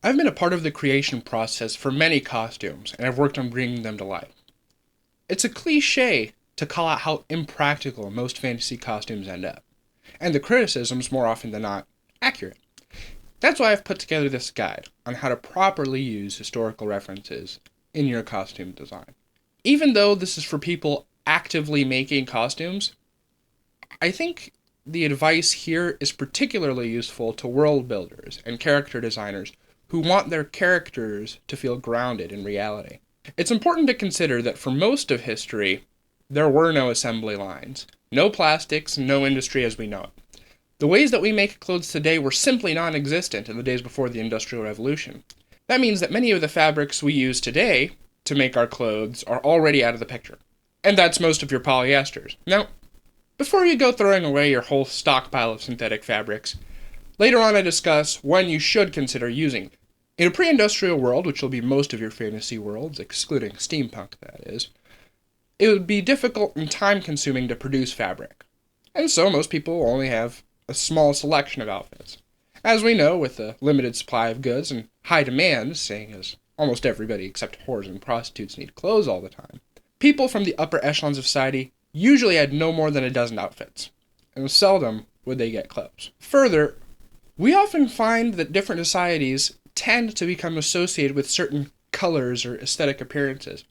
I've been a part of the creation process for many costumes, and I've worked on bringing them to life. It's a cliche to call out how impractical most fantasy costumes end up, and the criticism's more often than not accurate. That's why I've put together this guide on how to properly use historical references in your costume design. Even though this is for people actively making costumes, I think the advice here is particularly useful to world builders and character designers who want their characters to feel grounded in reality. It's important to consider that for most of history, there were no assembly lines, no plastics, no industry as we know it. The ways that we make clothes today were simply non-existent in the days before the Industrial Revolution. That means that many of the fabrics we use today to make our clothes are already out of the picture. And that's most of your polyesters. Now, before you go throwing away your whole stockpile of synthetic fabrics, later on I discuss when you should consider using them. In a pre-industrial world, which will be most of your fantasy worlds, excluding steampunk that is, it would be difficult and time-consuming to produce fabric. And so most people only have a small selection of outfits. As we know, with a limited supply of goods and high demand, seeing as almost everybody except whores and prostitutes need clothes all the time, people from the upper echelons of society usually had no more than a dozen outfits, and seldom would they get clothes. Further, we often find that different societies tend to become associated with certain colors or aesthetic appearances.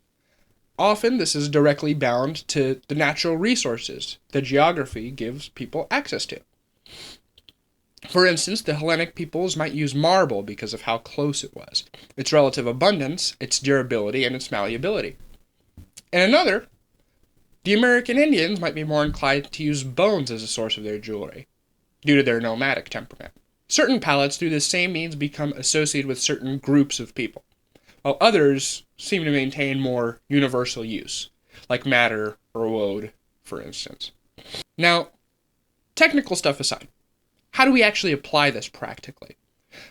Often this is directly bound to the natural resources that geography gives people access to. For instance, the Hellenic peoples might use marble because of how close it was, its relative abundance, its durability, and its malleability. In another, the American Indians might be more inclined to use bones as a source of their jewelry, due to their nomadic temperament. Certain palettes through the same means become associated with certain groups of people, while others seem to maintain more universal use, like madder or woad, for instance. Now, technical stuff aside, how do we actually apply this practically?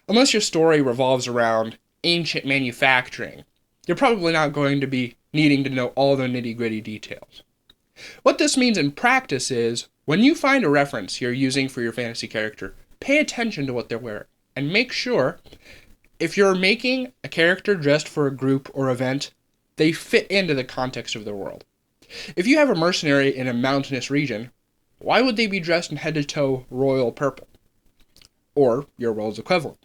Unless your story revolves around ancient manufacturing, you're probably not going to be needing to know all the nitty-gritty details. What this means in practice is, when you find a reference you're using for your fantasy character, pay attention to what they're wearing, and make sure, if you're making a character dressed for a group or event, they fit into the context of their world. If you have a mercenary in a mountainous region, why would they be dressed in head-to-toe royal purple? Or your world's equivalent.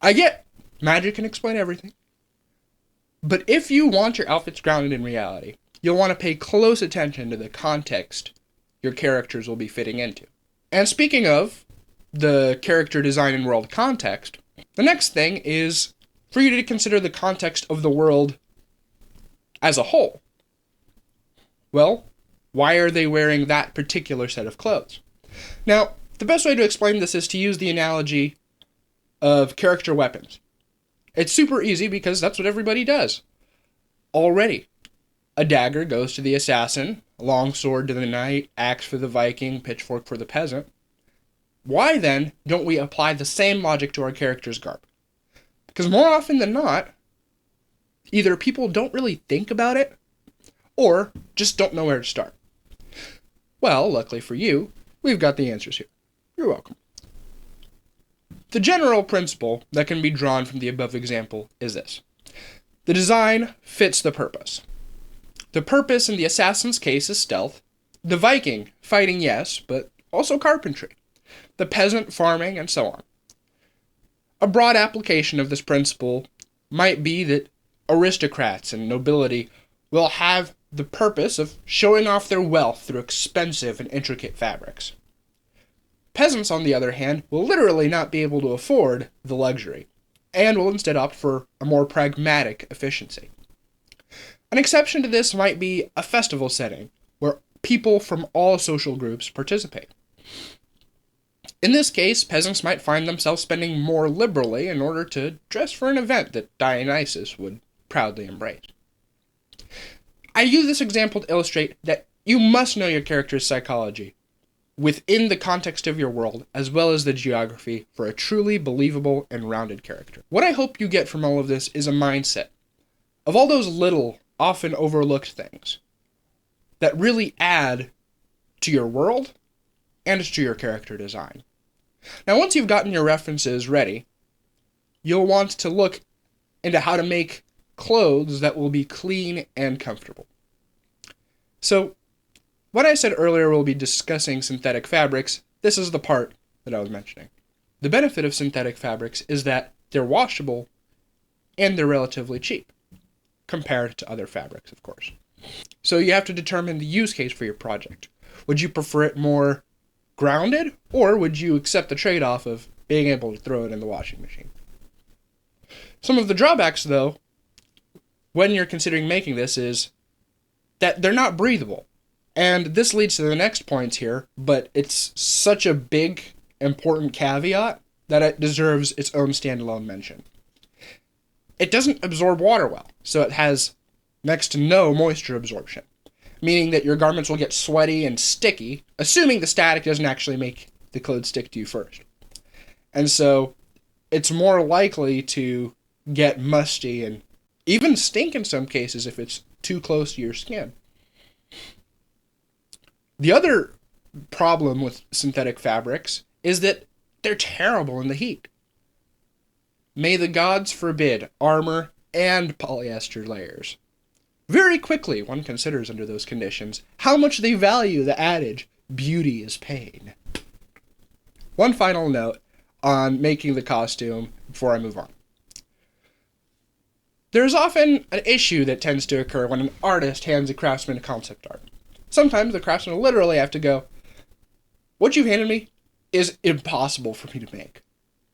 I get, magic can explain everything. But if you want your outfits grounded in reality, you'll want to pay close attention to the context your characters will be fitting into. And speaking of the character design and world context, the next thing is for you to consider the context of the world as a whole. Well, why are they wearing that particular set of clothes? Now, the best way to explain this is to use the analogy of character weapons. It's super easy because that's what everybody does already. A dagger goes to the assassin, a long sword to the knight, axe for the Viking, pitchfork for the peasant. Why then don't we apply the same logic to our character's garb? Because more often than not, either people don't really think about it, or just don't know where to start. Well, luckily for you, we've got the answers here. You're welcome. The general principle that can be drawn from the above example is this. The design fits the purpose. The purpose in the assassin's case is stealth. The Viking, fighting yes, but also carpentry. The peasant, farming, and so on. A broad application of this principle might be that aristocrats and nobility will have the purpose of showing off their wealth through expensive and intricate fabrics. Peasants, on the other hand, will literally not be able to afford the luxury, and will instead opt for a more pragmatic efficiency. An exception to this might be a festival setting, where people from all social groups participate. In this case, peasants might find themselves spending more liberally in order to dress for an event that Dionysus would proudly embrace. I use this example to illustrate that you must know your character's psychology within the context of your world, as well as the geography, for a truly believable and rounded character. What I hope you get from all of this is a mindset of all those little, often overlooked things that really add to your world and to your character design. Now, once you've gotten your references ready, you'll want to look into how to make clothes that will be clean and comfortable. So, when I said earlier we'll be discussing synthetic fabrics, this is the part that I was mentioning. The benefit of synthetic fabrics is that they're washable and they're relatively cheap, compared to other fabrics, of course. So you have to determine the use case for your project. Would you prefer it more grounded, or would you accept the trade-off of being able to throw it in the washing machine? Some of the drawbacks, though, when you're considering making this, is that they're not breathable. And this leads to the next points here, but it's such a big, important caveat that it deserves its own standalone mention. It doesn't absorb water well, so it has next to no moisture absorption, meaning that your garments will get sweaty and sticky, assuming the static doesn't actually make the clothes stick to you first. And so it's more likely to get musty and even stink in some cases if it's too close to your skin. The other problem with synthetic fabrics is that they're terrible in the heat. May the gods forbid armor and polyester layers. Very quickly, one considers under those conditions how much they value the adage, beauty is pain. One final note on making the costume before I move on. There's often an issue that tends to occur when an artist hands a craftsman a concept art. Sometimes the craftsman will literally have to go, what you've handed me is impossible for me to make.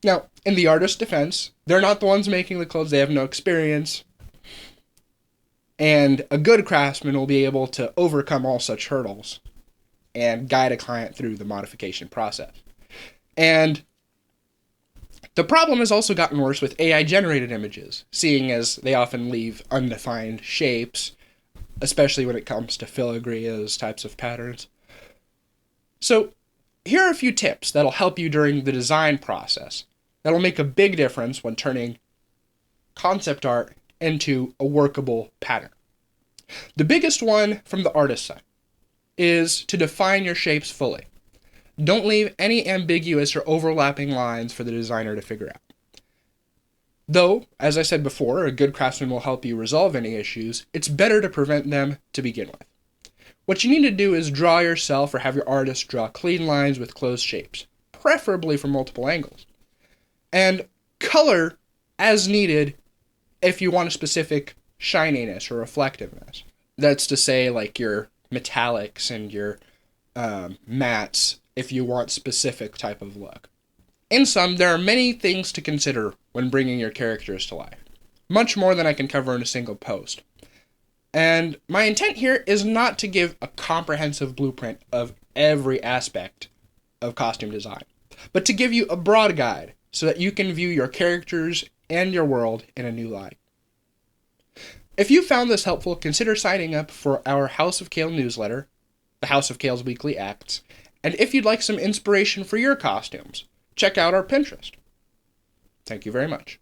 Now, in the artist's defense, they're not the ones making the clothes, they have no experience. And a good craftsman will be able to overcome all such hurdles and guide a client through the modification process. And the problem has also gotten worse with AI-generated images, seeing as they often leave undefined shapes, especially when it comes to filigree, those types of patterns. So, here are a few tips that'll help you during the design process. That'll make a big difference when turning concept art into a workable pattern. The biggest one from the artist side is to define your shapes fully. Don't leave any ambiguous or overlapping lines for the designer to figure out. Though, as I said before, a good craftsman will help you resolve any issues, it's better to prevent them to begin with. What you need to do is draw yourself or have your artist draw clean lines with closed shapes, preferably from multiple angles. And color as needed if you want a specific shininess or reflectiveness. That's to say, like your metallics and your mattes if you want specific type of look. In sum, there are many things to consider when bringing your characters to life. Much more than I can cover in a single post. And my intent here is not to give a comprehensive blueprint of every aspect of costume design, but to give you a broad guide so that you can view your characters and your world in a new light. If you found this helpful, consider signing up for our House of Cale newsletter, the House of Cale's weekly acts, and if you'd like some inspiration for your costumes, check out our Pinterest. Thank you very much.